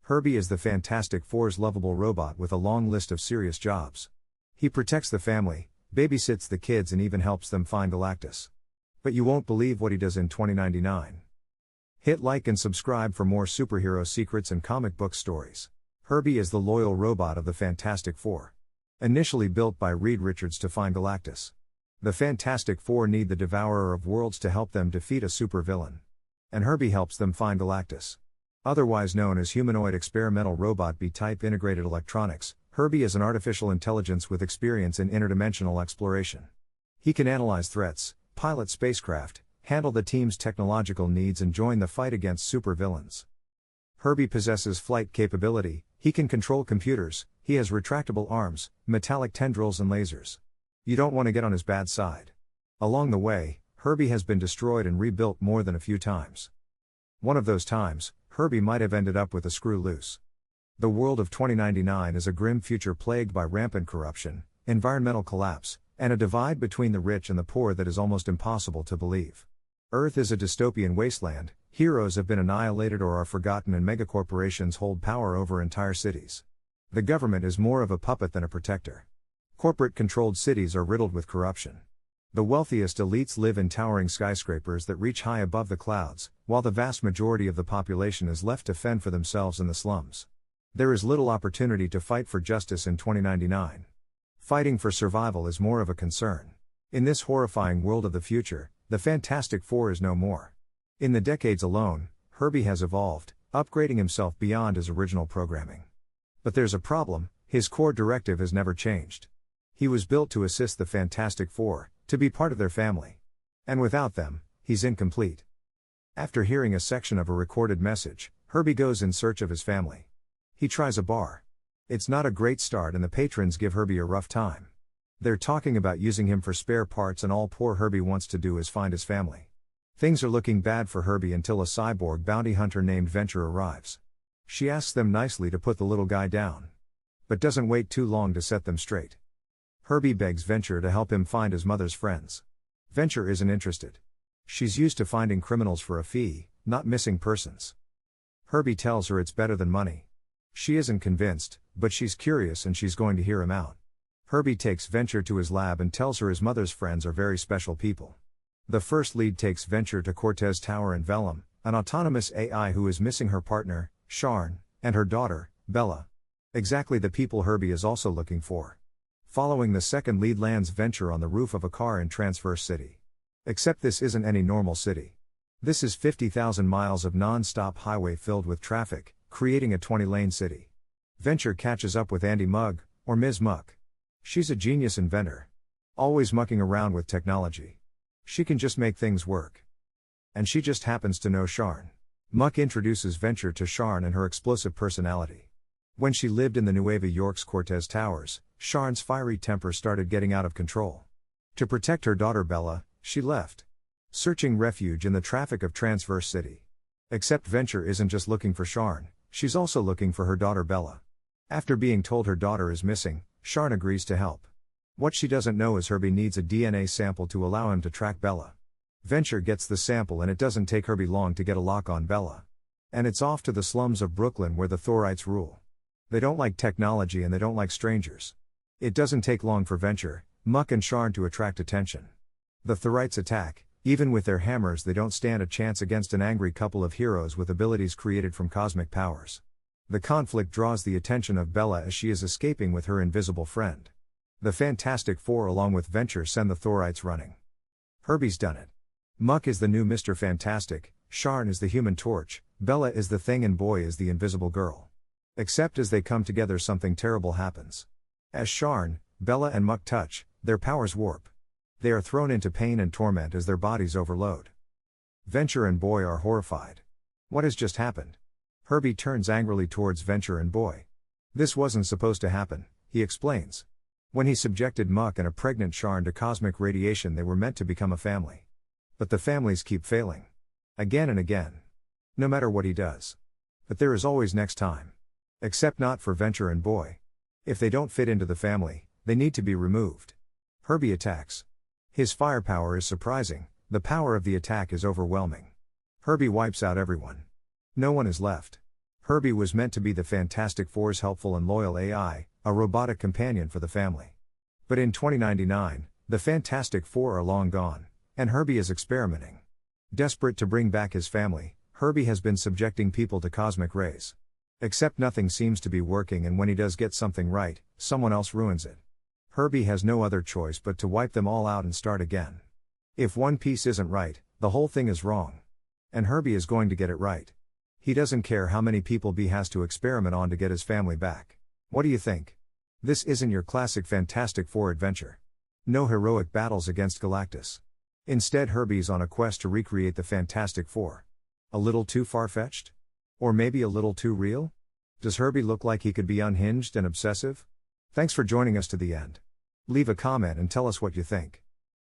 H.E.R.B.I.E is the Fantastic Four's lovable robot with a long list of serious jobs. He protects the family, babysits the kids, and even helps them find Galactus. But you won't believe what he does in 2099. Hit like and subscribe for more superhero secrets and comic book stories. H.E.R.B.I.E is the loyal robot of the Fantastic Four. Initially built by Reed Richards to find Galactus. The Fantastic Four need the Devourer of Worlds to help them defeat a supervillain. And H.E.R.B.I.E helps them find Galactus. Otherwise known as Humanoid Experimental Robot B-Type Integrated Electronics, H.E.R.B.I.E is an artificial intelligence with experience in interdimensional exploration. He can analyze threats, pilot spacecraft, handle the team's technological needs, and join the fight against supervillains. H.E.R.B.I.E possesses flight capability, he can control computers, he has retractable arms, metallic tendrils, and lasers. You don't want to get on his bad side. Along the way, H.E.R.B.I.E has been destroyed and rebuilt more than a few times. One of those times, H.E.R.B.I.E might have ended up with a screw loose. The world of 2099 is a grim future plagued by rampant corruption, environmental collapse, and a divide between the rich and the poor that is almost impossible to believe. Earth is a dystopian wasteland, heroes have been annihilated or are forgotten, and megacorporations hold power over entire cities. The government is more of a puppet than a protector. Corporate-controlled cities are riddled with corruption. The wealthiest elites live in towering skyscrapers that reach high above the clouds, while the vast majority of the population is left to fend for themselves in the slums. There is little opportunity to fight for justice in 2099. Fighting for survival is more of a concern. In this horrifying world of the future, the Fantastic Four is no more. In the decades alone, H.E.R.B.I.E has evolved, upgrading himself beyond his original programming. But there's a problem: his core directive has never changed. He was built to assist the Fantastic Four, to be part of their family. And without them, he's incomplete. After hearing a section of a recorded message, H.E.R.B.I.E goes in search of his family. He tries a bar. It's not a great start, and the patrons give H.E.R.B.I.E a rough time. They're talking about using him for spare parts, and all poor H.E.R.B.I.E wants to do is find his family. Things are looking bad for H.E.R.B.I.E until a cyborg bounty hunter named Venture arrives. She asks them nicely to put the little guy down, but doesn't wait too long to set them straight. H.E.R.B.I.E begs Venture to help him find his mother's friends. Venture isn't interested. She's used to finding criminals for a fee, not missing persons. H.E.R.B.I.E tells her it's better than money. She isn't convinced, but she's curious and she's going to hear him out. H.E.R.B.I.E takes Venture to his lab and tells her his mother's friends are very special people. The first lead takes Venture to Cortez Tower in Vellum, an autonomous AI who is missing her partner, H.E.R.B.I.E, and her daughter, Bella. Exactly the people H.E.R.B.I.E is also looking for. Following the second lead lands Venture on the roof of a car in Transverse City. Except this isn't any normal city. This is 50,000 miles of non-stop highway filled with traffic, creating a 20-lane city. Venture catches up with Andy Mugg, or Ms. Muck. She's a genius inventor. Always mucking around with technology. She can just make things work. And she just happens to know H.E.R.B.I.E. Muck introduces Venture to H.E.R.B.I.E and her explosive personality. When she lived in the Nueva York's Cortez Towers, H.E.R.B.I.E.'s fiery temper started getting out of control. To protect her daughter Bella, she left, searching refuge in the traffic of Transverse City. Except Venture isn't just looking for H.E.R.B.I.E, she's also looking for her daughter Bella. After being told her daughter is missing, H.E.R.B.I.E agrees to help. What she doesn't know is H.E.R.B.I.E needs a DNA sample to allow him to track Bella. Venture gets the sample, and it doesn't take H.E.R.B.I.E long to get a lock on Bella. And it's off to the slums of Brooklyn where the Thorites rule. They don't like technology and they don't like strangers. It doesn't take long for Venture, Muck, and H.E.R.B.I.E to attract attention. The Thorites attack. Even with their hammers, they don't stand a chance against an angry couple of heroes with abilities created from cosmic powers. The conflict draws the attention of Bella as she is escaping with her invisible friend. The Fantastic Four along with Venture send the Thorites running. H.E.R.B.I.E's done it. Muck is the new Mr. Fantastic, H.E.R.B.I.E is the Human Torch, Bella is the Thing, and Boy is the Invisible Girl. Except as they come together, something terrible happens. As H.E.R.B.I.E, Bella, and Muck touch, their powers warp. They are thrown into pain and torment as their bodies overload. Venture and Boy are horrified. What has just happened? H.E.R.B.I.E turns angrily towards Venture and Boy. This wasn't supposed to happen, he explains. When he subjected Muck and a pregnant H.E.R.B.I.E to cosmic radiation, they were meant to become a family. But the families keep failing. Again and again. No matter what he does. But there is always next time. Except not for Venture and Boy. If they don't fit into the family, they need to be removed. H.E.R.B.I.E attacks. His firepower is surprising, the power of the attack is overwhelming. H.E.R.B.I.E wipes out everyone. No one is left. Herbie was meant to be the Fantastic Four's helpful and loyal AI, a robotic companion for the family. But in 2099, the Fantastic Four are long gone, and Herbie is experimenting. Desperate to bring back his family, Herbie has been subjecting people to cosmic rays. Except nothing seems to be working, and when he does get something right, someone else ruins it. Herbie has no other choice but to wipe them all out and start again. If one piece isn't right, the whole thing is wrong. And Herbie is going to get it right. He doesn't care how many people he has to experiment on to get his family back. What do you think? This isn't your classic Fantastic Four adventure. No heroic battles against Galactus. Instead, Herbie's on a quest to recreate the Fantastic Four. A little too far-fetched? Or maybe a little too real? Does Herbie look like he could be unhinged and obsessive? Thanks for joining us to the end. Leave a comment and tell us what you think.